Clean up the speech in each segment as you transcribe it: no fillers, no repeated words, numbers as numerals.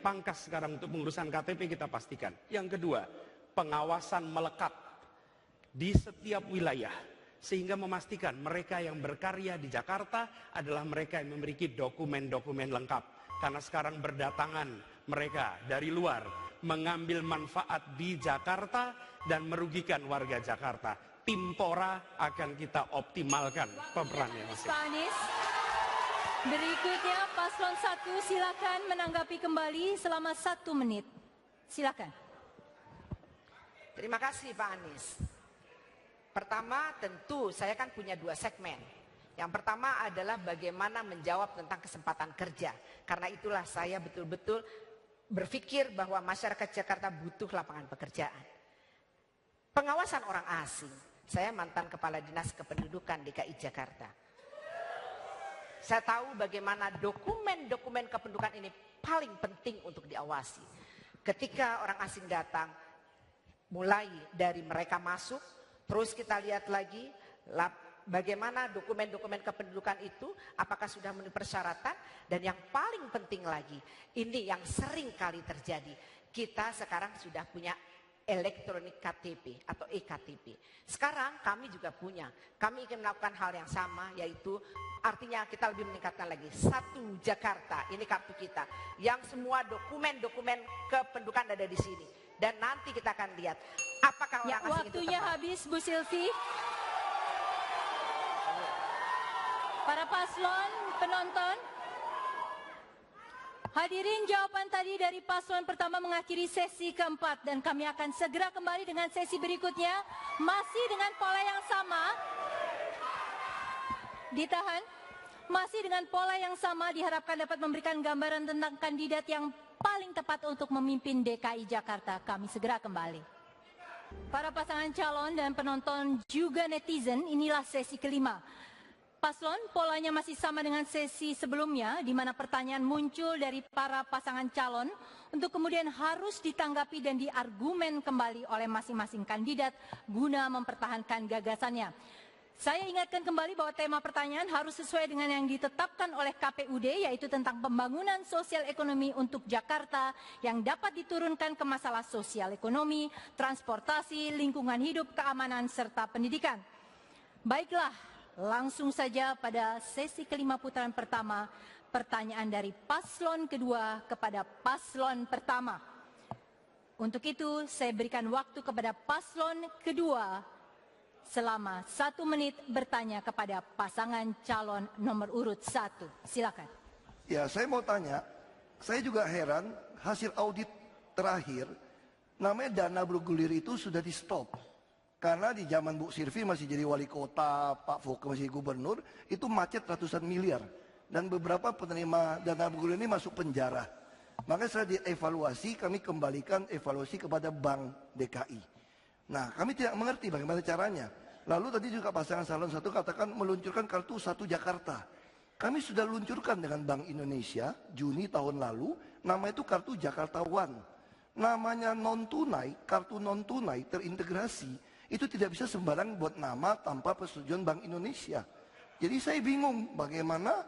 pangkas sekarang untuk pengurusan KTP kita pastikan. Yang kedua, pengawasan melekat di setiap wilayah, sehingga memastikan mereka yang berkarya di Jakarta adalah mereka yang memiliki dokumen-dokumen lengkap. Karena sekarang berdatangan mereka dari luar, mengambil manfaat di Jakarta dan merugikan warga Jakarta. Tim Pora akan kita optimalkan pemerannya masing. Pak Anies, berikutnya Paslon 1 silakan menanggapi kembali selama 1 menit. Silakan. Terima kasih Pak Anies. Pertama, tentu saya kan punya 2 segmen. Yang pertama adalah bagaimana menjawab tentang kesempatan kerja. Karena itulah saya betul-betul berpikir bahwa masyarakat Jakarta butuh lapangan pekerjaan. Pengawasan orang asing. Saya mantan Kepala Dinas Kependudukan DKI Jakarta. Saya tahu bagaimana dokumen-dokumen kependudukan ini paling penting untuk diawasi. Ketika orang asing datang, mulai dari mereka masuk, terus kita lihat lagi bagaimana dokumen-dokumen kependudukan itu, apakah sudah memenuhi persyaratan, dan yang paling penting lagi, ini yang sering kali terjadi, kita sekarang sudah punya elektronik KTP atau eKTP. Sekarang kami juga punya, kami ingin melakukan hal yang sama, yaitu artinya kita lebih meningkatkan lagi. 1 Jakarta, ini kartu kita, yang semua dokumen-dokumen kependudukan ada di sini. Dan nanti kita akan lihat apakah orang asing itu Waktunya tepat. habis, Bu Silvi. Para paslon, penonton, hadirin, jawaban tadi dari paslon pertama mengakhiri sesi keempat dan kami akan segera kembali dengan sesi berikutnya masih dengan pola yang sama. Ditahan. Masih dengan pola yang sama diharapkan dapat memberikan gambaran tentang kandidat yang paling tepat untuk memimpin DKI Jakarta. Kami segera kembali. Para pasangan calon dan penonton juga netizen, inilah sesi kelima. Paslon, polanya masih sama dengan sesi sebelumnya, di mana pertanyaan muncul dari para pasangan calon untuk kemudian harus ditanggapi dan diargumen kembali oleh masing-masing kandidat guna mempertahankan gagasannya. Saya ingatkan kembali bahwa tema pertanyaan harus sesuai dengan yang ditetapkan oleh KPUD, yaitu tentang pembangunan sosial ekonomi untuk Jakarta yang dapat diturunkan ke masalah sosial ekonomi, transportasi, lingkungan hidup, keamanan, serta pendidikan. Baiklah, langsung saja pada sesi kelima putaran pertama, pertanyaan dari paslon kedua kepada paslon pertama. Untuk itu, saya berikan waktu kepada paslon kedua selama 1 menit bertanya kepada pasangan calon nomor urut 1. Silakan. Ya, saya mau tanya, saya juga heran hasil audit terakhir, namanya dana bergulir itu sudah di stop. Karena di zaman Bu Sirvi masih jadi wali kota, Pak Foke masih gubernur, itu macet ratusan miliar. Dan beberapa penerima dana bergulir ini masuk penjara. Maka setelah dievaluasi, kami kembalikan evaluasi kepada Bank DKI. Nah, kami tidak mengerti bagaimana caranya. Lalu tadi juga pasangan calon 1 katakan meluncurkan kartu 1 Jakarta. Kami sudah luncurkan dengan Bank Indonesia Juni tahun lalu, nama itu kartu Jakarta One. Namanya non-tunai, kartu non-tunai terintegrasi, itu tidak bisa sembarang buat nama tanpa persetujuan Bank Indonesia. Jadi saya bingung bagaimana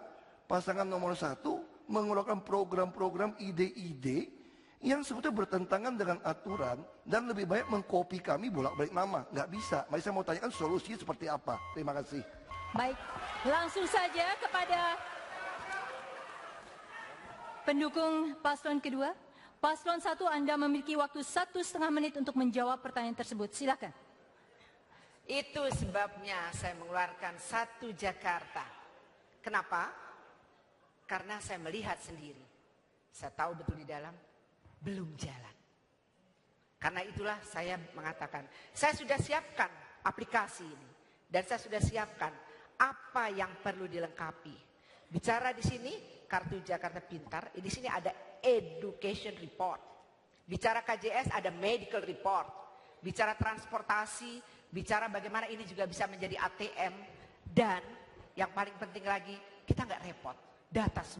pasangan nomor 1 mengeluarkan program-program ide-ide yang sebetulnya bertentangan dengan aturan dan lebih banyak mengkopi kami bolak-balik nama. Nggak bisa. Mari saya mau tanyakan solusinya seperti apa. Terima kasih. Baik, langsung saja kepada pendukung paslon kedua. Paslon 1, Anda memiliki waktu 1,5 menit untuk menjawab pertanyaan tersebut. Silakan. Itu sebabnya saya mengeluarkan 1 Jakarta. Kenapa? Karena saya melihat sendiri. Saya tahu betul di dalam belum jalan. Karena itulah saya mengatakan, saya sudah siapkan aplikasi ini dan saya sudah siapkan apa yang perlu dilengkapi. Bicara di sini kartu Jakarta Pintar, di sini ada education report. Bicara KJS ada medical report. Bicara transportasi, bicara bagaimana ini juga bisa menjadi ATM, dan yang paling penting lagi kita nggak repot, data